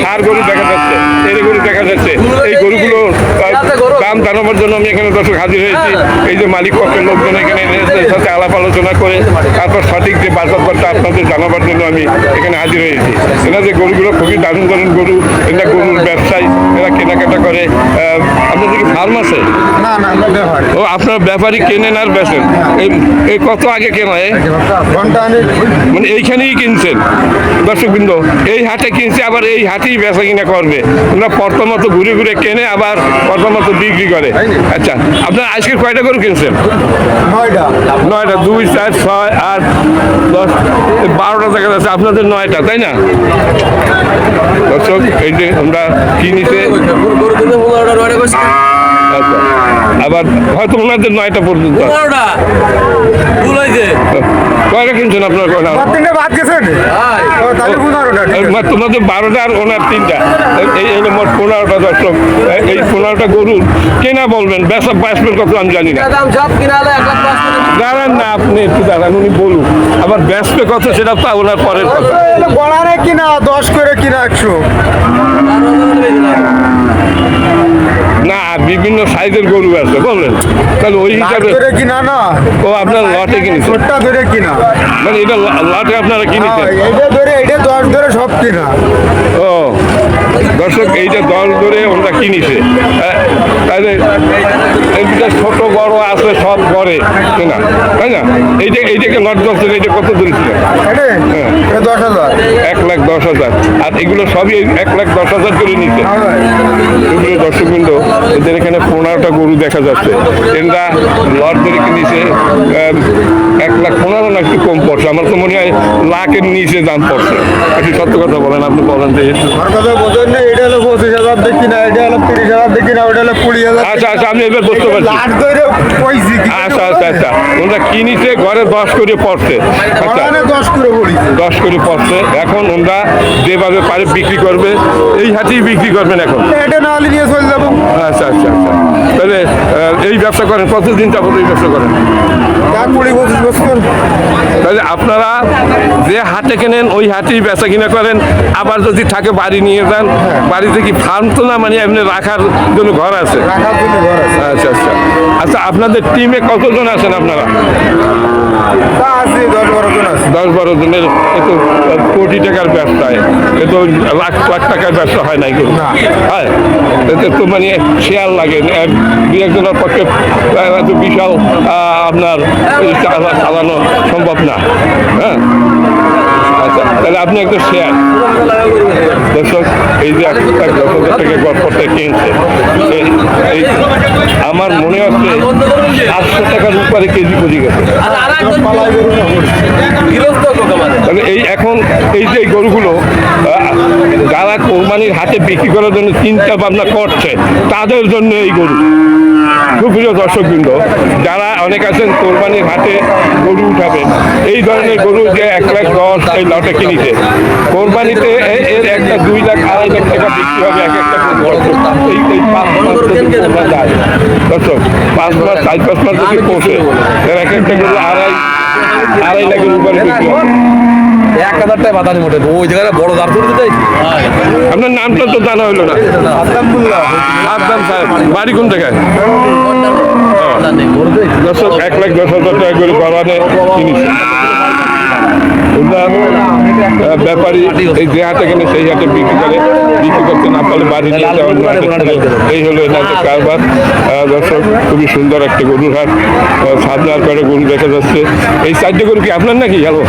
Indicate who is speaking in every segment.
Speaker 1: সার গরু দেখা যাচ্ছে, এর গরু দেখা যাচ্ছে। এই গরুগুলো দাম জানাবার জন্য আমি এখানে দর্শক হাজির হয়েছি। এই যে মালিক পক্ষের লোকজন এখানে এদের সাথে আলাপ আলোচনা করে তারপর সঠিক যে বাজারটা আপনাদের জানাবার জন্য আমি এখানে হাজির হয়েছি। এরা যে গরুগুলো খুবই দারুণ দারুণ গরু, এরা গরুর ব্যবসায়ী, এরা কেনাকাটা করে। আপনাদের কি ফার্ম আছে?
Speaker 2: না না ব্যাপার
Speaker 1: ও আপনার ব্যাপারী কেনেন আর বেচেন? এই কত আগে কেনা?
Speaker 2: ঘন্টা
Speaker 1: মানে এইখানেই কিনছেন দর্শকবৃন্দ, এই হাটে কিনছে আবার এই হাটেই বেচা কিনা করবে। ওরা প্রথমত ঘুরে ঘুরে কেনে আবার প্রথমত বিক্রি করে। আচ্ছা, আপনার আজকে কয়টা গরু কিনছেন?
Speaker 2: 9টা
Speaker 1: 9টা, 2, 4, 6, 8, 10, 12টা দেখা যাচ্ছে আপনাদের 9টা, তাই না দর্শক? এই যে আমরা কিনিতে আচ্ছা, আবার হয়তো ওনাদের 9টা পর্যন্ত। কয়টা কিনছেন আপনার? তোমাদের 12টা আর ওনার 3টা, এই হলো মোট 15টা দর্শক। এই 15টা গরু কেনা বলবেন, বেচা বেচবেন কত আমি জানি না। দাঁড়ান না, আপনি একটু দাঁড়ান, উনি বলুন। আবার বেচবে কত সেটা তো ওনার পরের কথা।
Speaker 2: গড়ারে কিনা 10 করে কিনা 100
Speaker 1: না, বিভিন্ন সাইজের গরু আছে বললেন, তাহলে ওই হিসাবে
Speaker 2: কিনা না।
Speaker 1: ও আপনার লটে কিনেছেন?
Speaker 2: ছোটটা ধরে কিনা,
Speaker 1: মানে এটা লটে আপনারা কিনেছেন?
Speaker 2: এটা ধরে এটা 10 ধরে সব কিনা।
Speaker 1: ও দর্শক, এইটা 10 ধরে ওরা কিনেছে। তাহলে এইটা ছোট বড় আছে সব ঘরে কেনা, তাই না? এইটাকে লট দশের এইটা কত ধরেছিল? হ্যাঁ,
Speaker 2: 10,000
Speaker 1: 1,10,000। আর এগুলো সবই 1,10,000 করে নিচ্ছে। এগুলো দর্শকবৃন্দ, এদের এখানে 15টা গরু দেখা যাচ্ছে। এরা লট ধরে কিনেছে 1,15,000 না, একটু কম পড়ছে। আমার তো মনে হয় লাখের নিচে দাম পড়ছে। একটু সত্য কথা বলেন, আপনি বলেন যে।
Speaker 2: এটা হলো 25,000 দেখি না, এটা হলো 30,000 দেখি না, ওটা হলো 20,000।
Speaker 1: আচ্ছা আচ্ছা, আমি এবার বুঝতে পারছি। আচ্ছা আচ্ছা আচ্ছা, ওরা কিনিতে ঘরে 10 করে পড়ছে। আচ্ছা, 10 করে পড়ছে। এখন ওরা যেভাবে পারে বিক্রি করবে, এই হাটেই বিক্রি করবেন এখন।
Speaker 2: এটা না হলে নিয়ে চলে যাবো।
Speaker 1: আচ্ছা আচ্ছা আচ্ছা, তাহলে এই ব্যবসা করেন কতদিন যাবত? এই ব্যবসা করেন
Speaker 2: 20-25 বছর।
Speaker 1: তাহলে আপনারা যে হাটে কেনেন ওই হাটেই বেচা কিনা করেন। আবার যদি থাকে বাড়ি নিয়ে যান। বাড়িতে কি ফার্ম তো না, মানে এমনি রাখার জন্য ঘর আছে? আচ্ছা আচ্ছা আচ্ছা, আপনাদের টিমে কতজন আছেন আপনারা?
Speaker 2: 10-12 জন আছে।
Speaker 1: 10-12 জনের। এত কোটি টাকার ব্যবসা, এত লাখ লাখ টাকার ব্যবসা হয় না এগুলো। হ্যাঁ, এতে তো মানে শেয়ার লাগে। 2-1 জনের পক্ষে এত বিশাল আপনার চালানো সম্ভব না। হ্যাঁ, আচ্ছা, তাহলে আপনি একটা শেয়ার দর্শক। এই যে 1,10,000 টাকা গড়পড়তে কিনছে, এই আমার মনে হচ্ছে 800 টাকার উপরে কেজি পড়ে গেছে। তাহলে এই এখন এই যে গরুগুলো যারা কোরবানির হাটে বিক্রি করার জন্য চিন্তা ভাবনা করছে, তাদের জন্য এই গরু। সুপ্রিয় দর্শকবৃন্দ, যারা অনেক আছেন কোরবানির হাটে গরু উঠাবেন, এই ধরনের গরু যে 1,10,000 এই লটে কিনেছে, কোরবানিতে এর একটা 2 লাখ 2.5 লাখ টাকা বিক্রি হবে এক একটা দর্শক। এই 5 মাস যায় দর্শক, 5 মাস 4-5 মাস যদি পৌঁছে, এর এক একটা গরু 2.5 লাখের উপরে বিক্রি হবে।
Speaker 3: 1,000 টাকা বাদানি মোটে ওই জায়গায় বড় দাঁড় করতে চাইছি।
Speaker 1: আপনার নামটা তো জানা হইলো না। আদনান সাহেব, বাড়ি কোন জায়গায়? দর্শক, 1,10,000 টাকা করে কোরবানি কিনেছে। ব্যাপারী এই যে হাটে কিনে সেই হাটে বিক্রি করে, বিক্রি করতে না পারলে বাড়ি নিয়ে যাওয়ার। এই হলো এনাদের কারবার। দর্শক, খুবই সুন্দর একটা গরুর হাট। সামনে আর কয়েকটা গরু দেখা যাচ্ছে। এই 4টে গরু কি আপনার নাকি? হ্যালো,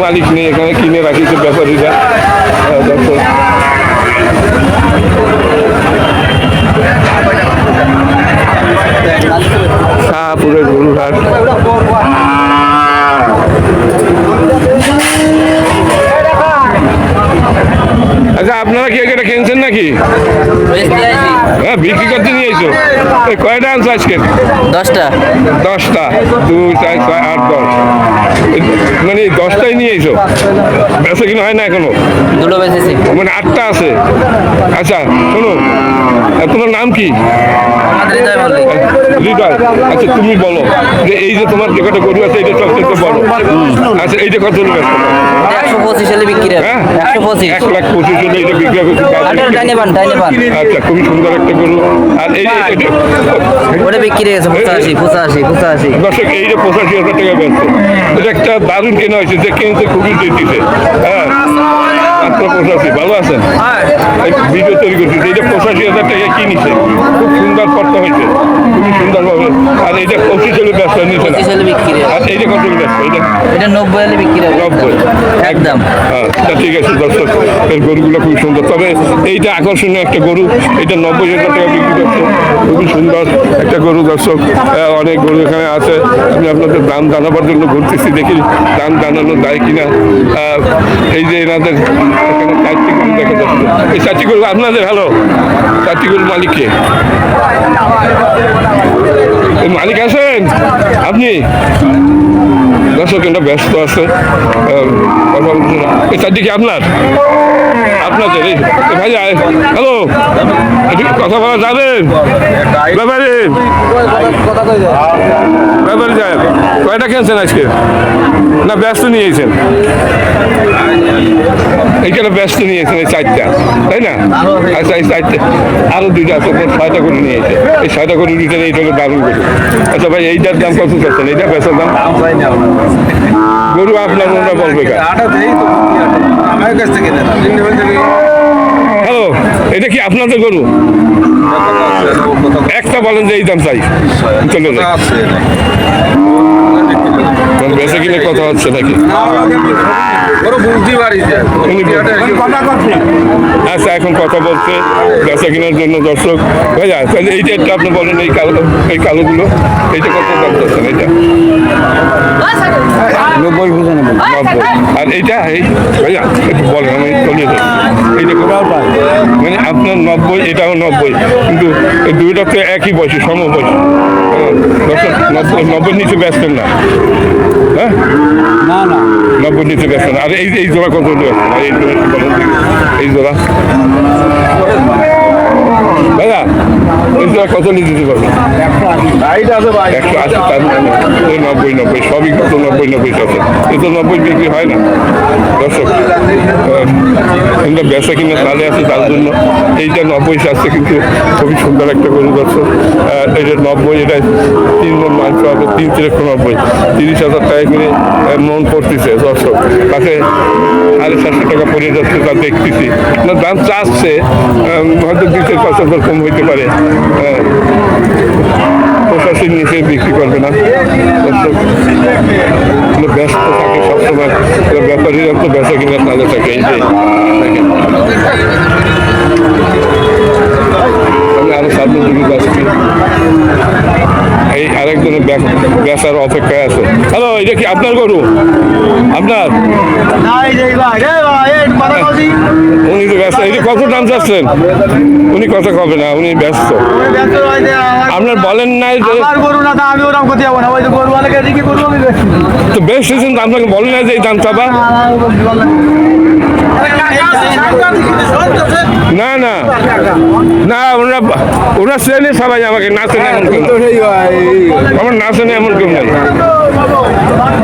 Speaker 1: মালিক নেই এখানে, কিনে রাখিছে ব্যাপারীরা। দর্শক, শাহপুরের গরুর হাট। আচ্ছা, আপনারা কি এটা কিনছেন নাকি? হ্যাঁ, বিক্রি করতে নিয়ে এসো। কয়টা আনছো আজকে?
Speaker 4: 10টা।
Speaker 1: 10টা, 2, 4, 6, 8, 10, মানে 10টাই নিয়ে এসো। বেচা কিনা হয় না এখনো?
Speaker 4: দুটো বেঁচেছি।
Speaker 1: মানে 8টা আছে। আচ্ছা শুনুন, তোমার নাম কি?
Speaker 4: হৃদয় মল্লিক।
Speaker 1: হৃদয়, আচ্ছা তুমি বলো যে এই যে তোমার যে কটা গরু আছে এটা সবচেয়ে বড়, আচ্ছা এইটা কত হলো?
Speaker 4: 125 হলে বিক্রি হবে।
Speaker 1: হ্যাঁ
Speaker 4: 125।
Speaker 1: 1,25,000 হলে এটা বিক্রি করতে
Speaker 4: আটার ডাইনে পান, ডাইনে পান।
Speaker 1: আচ্ছা খুবই সুন্দর একটা গরু। আর এই যে
Speaker 4: ওটা বিক্রি হয়েছে 85।
Speaker 1: দর্শক এই যে 85,000 টাকা বেচছে, এটা একটা দারুণ কেনা হয়েছে, যে কিনতে খুবই দিচ্ছে। হ্যাঁ মাত্র 85, ভালো আছেন? এই ভিডিও তৈরি করছি, এইটা 85,000 টাকা কিনেছে, খুব সুন্দর করতে হয়েছে, খুবই সুন্দরভাবে। আর এইটা 25 হলে ব্যস্ত নিচ্ছে না।
Speaker 4: 25 হলে বিক্রি হবে।
Speaker 1: আর এইটা কত ব্যস্ত? এটা
Speaker 4: এটা 90 হলে বিক্রি হবে।
Speaker 1: 90
Speaker 4: একদম।
Speaker 1: হ্যাঁ তা ঠিক আছে দর্শক, এর গরুগুলো খুবই সুন্দর। তবে এইটা আকর্ষণীয় একটা গরু, এটা 90,000 টাকা বিক্রি করছে, খুবই সুন্দর একটা গরু। দর্শক অনেক গরু এখানে আছে, আমি আপনাদের দাম জানাবার জন্য ঘুরতেছি, দেখি দাম জানানো যায় কিনা। এই যে এনাদের এখানে 4টি গরু দেখা যাচ্ছে, এই 4টি গরু আপনাদের? হ্যালো, 4টি গরুর মালিক কে? এই মালিক আছেন আপনি? দর্শক এটা ব্যস্ত আছে, কথা বলছে না। এই 4টি কি আপনার? আপনাদের? এই ভাই হ্যালো, একটু কথা বলা যাবেন? ব্যাপারে ব্যাপারে যায়, কয়টা খেলছেন আজকে? না ব্যস্ত নিয়েছেন? এইখানে ব্যস্ত নিয়েছেন এই 4টা, তাই না? আচ্ছা এই 4টা আরো 2টা আছে, 6টা করে নিয়েছে। এই 6টা করে দুইটা নিয়ে এটা হলো দারুণ গরু। আচ্ছা ভাই এইটার দাম কত চাচ্ছেন? এইটা বেচার দাম? গরু আপনার ওরা বলবে কা?
Speaker 2: আমার কাছ থেকে নেন।
Speaker 1: হ্যালো, এটা কি আপনাদের গরু? একটা বলেন যে এই দাম চাই, চলে যায়। বেঁচে কিনে কথা হচ্ছে নাকি? আচ্ছা এখন কথা বলছে বেচা কেনার জন্য। দর্শক ভাইয়া তাহলে এইটা একটা আপনি বলেন, এই কালোগুলো এইটা কত দাম চাচ্ছেন? এইটা 90। আর এইটা এই ভাইয়া একটু বলেন, আমি চলে যাই। এইটা মানে আপনার 90, এটাও 90, কিন্তু এই দুইটা তো একই বয়সী, সমবয়সী। দর্শক 90 নিচে বেচতেন না? হ্যাঁ
Speaker 2: না না
Speaker 1: 90 নিচে বেচতেন। আর এই জোড়া কত হলে বেচতেন? আর এই জোড়া একটু বলেন দেখি। এই জোড়া ভাইয়া এই জোড়া কত নিয়ে দিতে পারবেন? 180। তার মানে ওই 90 সবই কত 90 আছে, এ তো 90 বিক্রি হয় না। দর্শক বেচা কিনা তাহলে আছে, তার জন্য এইটা 90 আসছে, কিন্তু খুবই সুন্দর একটা গরু। দর্শক এটা 90, এটা 3 মণ মাংস হবে, 3×90, 30,000 টাকা করে মন পড়তেছে। দর্শক তাকে 750 টাকা পড়ে যাচ্ছে, তা দেখতেছি না দাম চাচ্ছে, হয়তো 2-5,000 কম হইতে পারে। 85 নিচে বিক্রি করবে না। দর্শক ব্যস্ত থাকে সবসময়, ব্যাপারীরা তো বেচা কিনা তাহলে থাকে। এই যে দেখেন আমি আরো সামনের দিকে যাচ্ছি, এই আরেকজনের বেচার অপেক্ষায় আছে। হ্যালো, এটা কি আপনার গরু? আপনার? উনি তো ব্যস্ত। এই যে কত দাম চাচ্ছেন? উনি কথা কবে না, উনি ব্যস্ত। আপনার বলেন নাই যে
Speaker 2: গরু না, আমি ওরকম করতে যাবো না, ওই তো গরু অনেকে দিকে গরু আমি
Speaker 1: তো বেশ সেছেন, আপনাকে বলেন না যে এই দাম চাবা? না না না, ওরা চেনে সবাই আমাকে, না চেনে এমন কেউ, আমার না চেনে এমন কেউ নেই।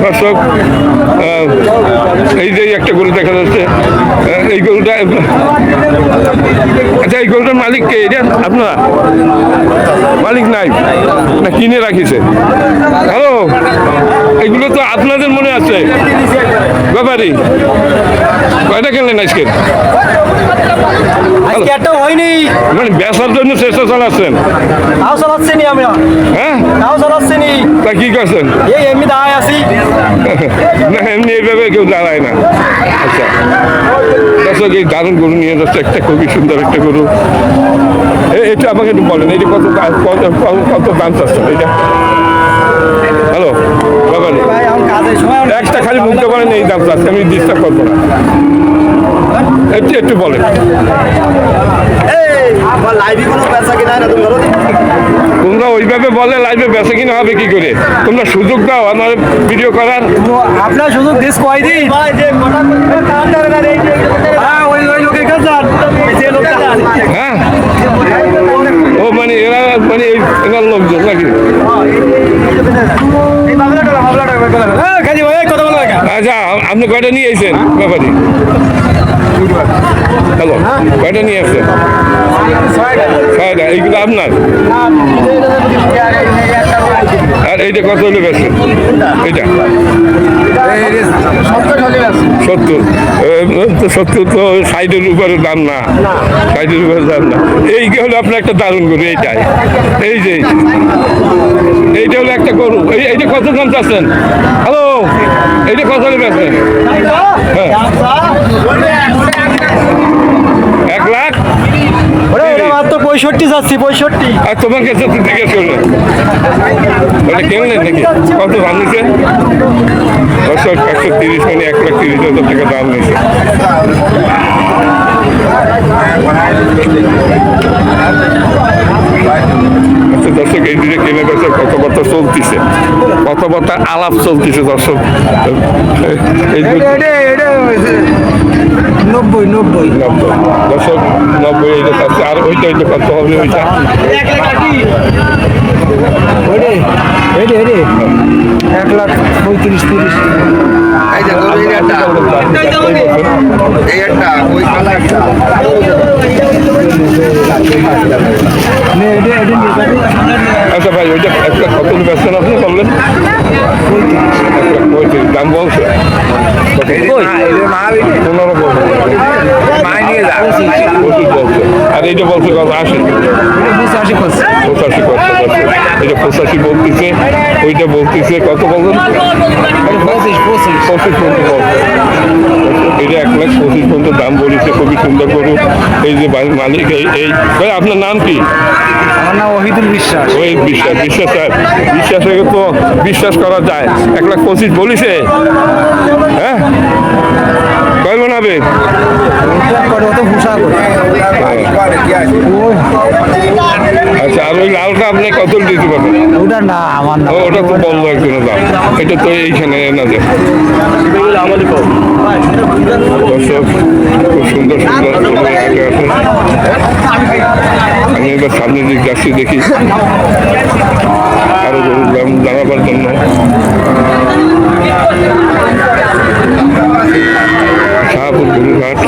Speaker 1: দর্শক এই যে একটা গরু দেখা যাচ্ছে, এই গরুটা, আচ্ছা এই গরুটার মালিক কে? এটা আপনারা? মালিক নাই না, কিনে রাখিছে? হ্যালো, এগুলো তো আপনাদের মনে আছে ব্যাপারী? কয়টা কিনলেন আজকে?
Speaker 2: একটা হয়নি,
Speaker 1: মানে বেচার জন্য চেষ্টা চালাচ্ছেন?
Speaker 2: তাও চালাচ্ছি নি আমরা,
Speaker 1: হ্যাঁ
Speaker 2: তাও চালাচ্ছি নি।
Speaker 1: তা কি করছেন?
Speaker 2: এই এমনি দাঁড়ায় আছি।
Speaker 1: না এমনি এইভাবে কেউ দাঁড়ায় না। আচ্ছা দর্শক এই দারুণ গরু নিয়ে যাচ্ছে, একটা খুবই সুন্দর একটা গরু। এটা আমাকে একটু বলেন, এটা কত কত দাম চাচ্ছেন এটা? হ্যালো ব্যাপারে
Speaker 2: ভাই আমার কাজের সময়
Speaker 1: একটা খালি মুখতে পারেন এই দাম চাচ্ছে, আমি ডিস্টার্ব করবো না, একটু একটু বলেন।
Speaker 2: আমার লাইভে কোনো পয়সা কিনা না, তুমি ধরো
Speaker 1: তোমরা ওইভাবে বলে লাইভে বেচা কিনা হবে কি করে? তোমরা সুযোগ দাও আমার ভিডিও করার।
Speaker 2: আপনার সুযোগ দিস কয়দিন ভাই, যে মোটা ওই লোকের কাছে যে লোকটা
Speaker 1: হ্যাঁ এনার লোকজন নাকি? আচ্ছা, আপনি কয়টা নিয়ে এসেছেন ব্যাপারে? হ্যালো, কয়টা নিয়ে আসছেন? ছয়টা। এইগুলো আপনার? আর এইটা কত হলে বেশি? এইটা 70 তো 60-এর উপরে দাম না, 60-এর উপরে দাম না। এই হলো আপনার একটা দারুণ গরু, এইটাই। এই যে এইটা হলো একটা গরু। এইটা কত দাম চাচ্ছেন? হ্যালো, এইটা কত হলে বেচেন? হ্যাঁ, 1 লাখ।
Speaker 2: মাত্র 65 যাচ্ছি, 65।
Speaker 1: আর তোমার কাছে তো জিজ্ঞেস করলেন, তাহলে কেমন নাকি কত দাম নিচ্ছে? 130 মানে 1,30,000 টাকা দাম নিচ্ছে। আচ্ছা দর্শক, এই দিকে কেনে বেচে কথাবার্তা চলতেছে, কথাবার্তা আলাপ চলতেছে দর্শক। এই
Speaker 2: নব্বই
Speaker 1: দর্শক 90 এইটা চাচ্ছে। আর ওইটা কত হবে? ওইটা
Speaker 2: 1,35,30,000।
Speaker 3: এই যে গরু এই একটা ওই কালা একটা
Speaker 1: আচ্ছা ভাই, ওইটা একটা কত বেচছেন আপনি বললেন? 1,35,000 দাম বলছে। 15 বলছে,
Speaker 3: মাই নিয়ে যা
Speaker 1: 25 বলছে। আর এইটা বলছে কত? 80। 85 করছে। এটা 85 বলতেছে, ওইটা বলতেছে কত বলছেন? 25 পর্যন্ত বলছে। এটা 1,25,000 পর্যন্ত দাম বলেছে। খুবই সুন্দর গরু। এই যে মালিক, এই ভাই আপনার নাম কি?
Speaker 2: আমার নাম ওহিদুল বিশ্বাস।
Speaker 1: ওই বিশ্বাস সাহেব, বিশ্বাসে তো বিশ্বাস করা যায়। 1,25,000 বলিছে। হ্যাঁ, কয় মন হবে? আচ্ছা, আর ওই লালটা আপনি কত দিতে পারবেন?
Speaker 2: ওটা না, আমার না।
Speaker 1: ওটা তো বললো একজনের দাম। এটা তো এইখানে না যে দর্শক, খুব সুন্দর সুন্দর গরু হাটে আছে। আমি এবার সামনের দিক যাচ্ছি, দেখি আরো গরুর দাম জানাবার জন্য। শাহপুর গরুর হাট।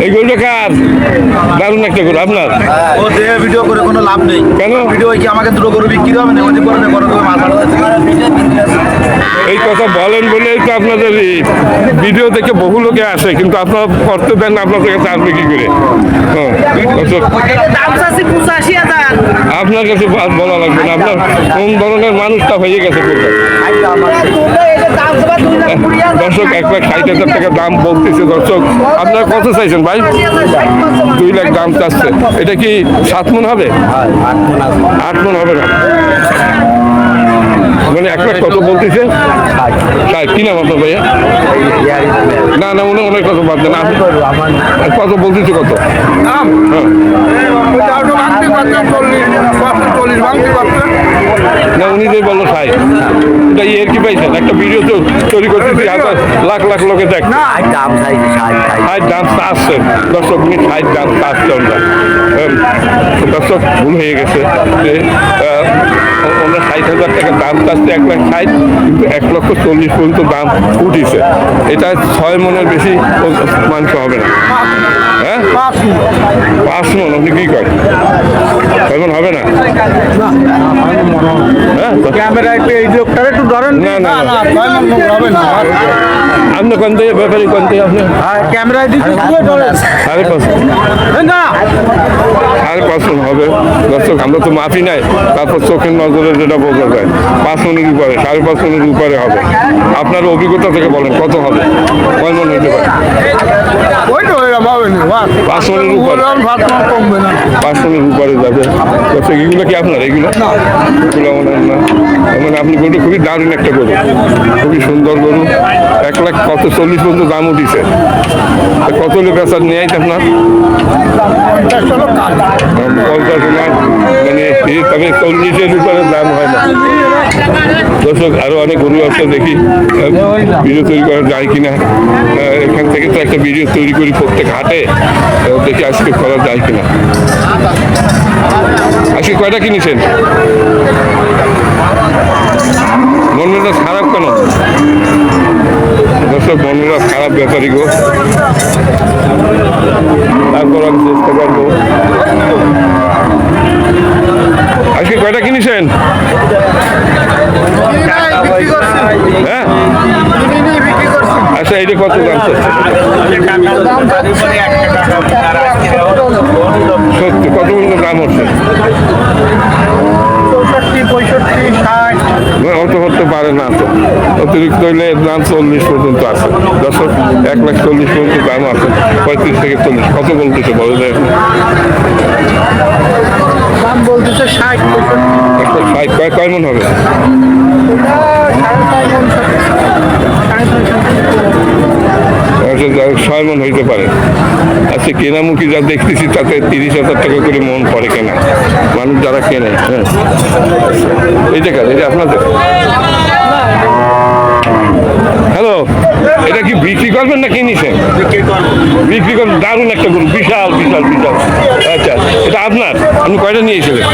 Speaker 1: এই গরুটা কার? দারুণ একটা গরু আপনার?
Speaker 2: ও দেহে ভিডিও করে কোনো লাভ নেই।
Speaker 1: কেন?
Speaker 2: ভিডিও কি আমাকে দুটো গরু বিক্রি হবে না? ওই করে মাথা।
Speaker 1: এই কথা বলেন বলেই তো আপনাদের এই ভিডিও দেখে বহু লোকে আসে, কিন্তু আপনারা করতে দেন না, আপনাদের কাছে আসবে কি করে? হ্যাঁ, দর্শক, আপনার কাছে বলা লাগবে না। আপনার কোন ধরনের মানুষটা হয়ে গেছে কোথায়? দর্শক, 1,60,000 টাকা দাম বলতেছে। দর্শক, আপনারা কত চাইছেন ভাই? 2 লাখ দাম চাচ্ছে। এটা কি 7 মণ হবে? 8 মণ হবে না, মানে 1 লাখ কত বলতেছে? 60। কি নাম আপনার ভাইয়া? না না, অনেক কত বাদ দেন। আপনি কত বলতেছে? কত? হ্যাঁ, না উনি যে বললো 60। এটা এর কি পাইছেন? একটা ভিডিও তো তৈরি করতেছি, লাখ লাখ লোকে দেখ। 60 দাম চাচ্ছেন। দর্শক, উনি 60 দাম চাচ্ছে। দর্শক, ভুল হয়ে গেছে যে ওনার 60,000 টাকা দাম চাচ্ছে, 1,60,000, কিন্তু 1,40,000 পর্যন্ত দাম উঠিছে। এটা 6 মণের বেশি মাংস হবে না। হ্যাঁ, 5 মণ। আপনি কি করেন? 6 মণ হবে না? হ্যাঁ,
Speaker 2: ক্যামেরা একটু এই লোকটার একটু ধরেন।
Speaker 1: না না না,
Speaker 2: হবে না।
Speaker 1: আপনি কোন থেকে ব্যাপারী? কোন থেকে আপনি?
Speaker 2: ক্যামেরায় দিচ্ছি।
Speaker 1: 5.5 হবে। দর্শক, আমরা তো মাপি নাই, তারপর চোখের নজরে যেটা বোঝা যায় 5 মণের উপরে, 5.5 মণের উপরে হবে। আপনার অভিজ্ঞতা থেকে বলেন কত হবে? কয় মণ হতে পারে? 5 মণের উপরে, 5 মণের উপরে যাবে। দর্শক, এগুলো কি আপনার? এগুলো মনে হয় না। মানে আপনি গরু খুবই দারুণ একটা গরু, খুবই সুন্দর গরু। 1,40,000 পর্যন্ত দাম উঠিছে। কত লোক আছে নেয় আপনার? 50 না, মানে তবে 40-এর উপরে দাম হয় না। দর্শক আরো অনেক গরু আছে, দেখি ভিডিও তৈরি করা যায় কিনা। এখান থেকে তো একটা ভিডিও তৈরি করি প্রত্যেক হাটে, দেখি আজকে করা যায় কিনা। আজকে কয়টা কিনেছেন? মন মেজাজ খারাপ কেন? দর্শক মন মেজাজ খারাপ ব্যাপারই গো। তারপর আমি চেষ্টা করবো। আজকে কয়টা কিনেছেন? হ্যাঁ, আচ্ছা এইটা কত দাম চাচ্ছে? সত্যি কত পর্যন্ত দাম হচ্ছে?
Speaker 2: 65, 60
Speaker 1: অত হতে পারে না তো, অতিরিক্ত হইলে এর দাম 40 পর্যন্ত আছে। দর্শক 1,40,000 পর্যন্ত দাম আছে, 35 থেকে 40। কত বলতেছে বলো যায়?
Speaker 2: দাম বলতেছে 60, 65
Speaker 1: কয় মন হবে? আচ্ছা, 6 মন হইতে পারে। আচ্ছা, কেনামুখী যা দেখতেছি তাতে 30,000 টাকা করে মন পড়ে কেনা মানুষ যারা কেনে। হ্যাঁ, এই জায়গা এটা আপনাদের। হ্যালো, এটা কি বিক্রি করবেন না কিনেছেন? বিক্রি করবেন। দারুণ একটা গরু, বিশাল বিশাল বিশাল। আচ্ছা, এটা আপনার? আপনি কয়টা নিয়েছিলেন?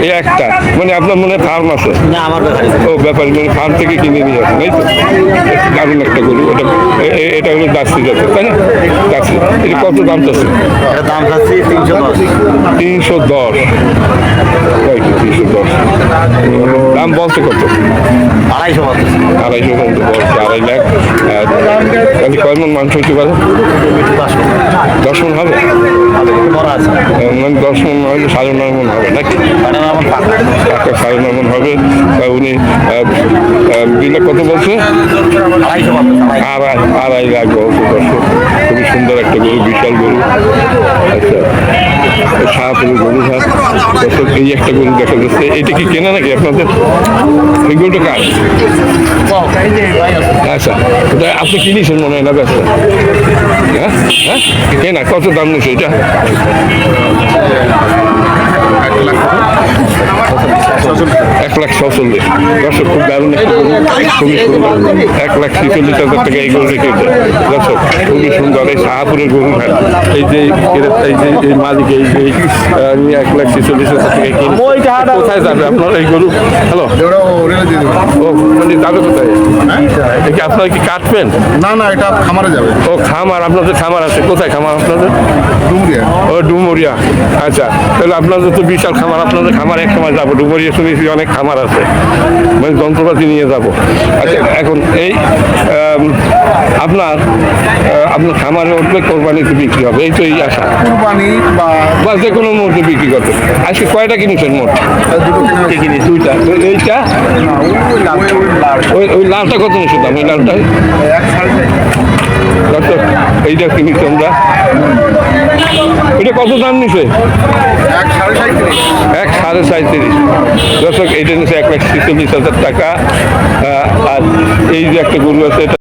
Speaker 1: এই একটা, মানে আপনার মনে ফার্ম আছে?
Speaker 4: না আমার ব্যাপারে
Speaker 1: ও ব্যাপারী, মানে ফার্ম থেকে কিনে নিয়ে আসেন, এই তো? দারুণ একটা গরু। এটা হলো জার্সি জাতের, তাই না? জার্সি। এটা কত দাম চাচ্ছে?
Speaker 4: এটা দাম চাচ্ছি 310
Speaker 1: 310। 310 দাম বলছে কত?
Speaker 4: 250 বলতেছে।
Speaker 1: 250 পর্যন্ত বলছে, 2.5 লাখ। তাহলে কয় মন মাংস হতে পারে? 10 মন হবে?
Speaker 4: বড় আছে
Speaker 1: মানে 10 মন হলে 9.5 মন হবে নাকি?
Speaker 4: কারণ আমার পাকা
Speaker 1: টাকা 9.5 মন হবে। উনি দিলে কত বলছে?
Speaker 4: 250 বলতেছে।
Speaker 1: 2.5 লাখ বলছে। দর্শক খুবই সুন্দর একটা গরু, বিশাল গরু। আচ্ছা, শাহপুরের গরু ঘাট। দর্শক এই একটা গরু দেখা যাচ্ছে, এটা কি কেনা নাকি আপনাদের? এই গরুটা কার? আচ্ছা, ওটা আপনি কিনেছেন মনে হয় না? ব্যস্ত? হ্যাঁ হ্যাঁ, কেনা। কত দাম নিচ্ছে এটা? 1,46,000। দর্শক খুব দারুণ একটা গরু, খুবই সুন্দর। 1,46,000 টাকা এই গরু রেখেছে। দর্শক খুবই সুন্দর। এই শাহপুরের গরু ঘাট, এই যে এই মালিক, এই যে 1,46,000 টাকা কিনে কোথায় যাবে আপনার এই গরু? হ্যালো, ও মানে যাবে কোথায়? এটা আপনারা কি কাটবেন?
Speaker 2: না না, এটা খামারে যাবে।
Speaker 1: ও খামার, আপনাদের খামার আছে? কোথায় খামার আপনাদের?
Speaker 2: ডুমরিয়া।
Speaker 1: ও ডুমুরিয়া। আচ্ছা, তাহলে আপনাদের তো বিশাল খামার। আপনাদের খামার এক সময় যাবো। ডুমুরিয়া শুনেছি অনেক খামার আছে, মানে যন্ত্রপাতি নিয়ে যাব। আচ্ছা, এখন এই আপনার খামারে উঠবে, কোরবানিতে বিক্রি হবে, এই তো এই আশা।
Speaker 2: কুরবানি
Speaker 1: বা যে কোনো মুহূর্তে বিক্রি করতে। আজকে কয়টা কিনেছেন মোট? দুইটা। এইটা ওই লালটা কত নিচ্ছে দাম? ওই লালটা দর্শক এইটা কিনেছি আমরা। ওইটা কত দাম নিছে? 1,37,000। দর্শক এইটা নিচ্ছে 1,46,000 টাকা। আর এই যে একটা গরু আছে, এটা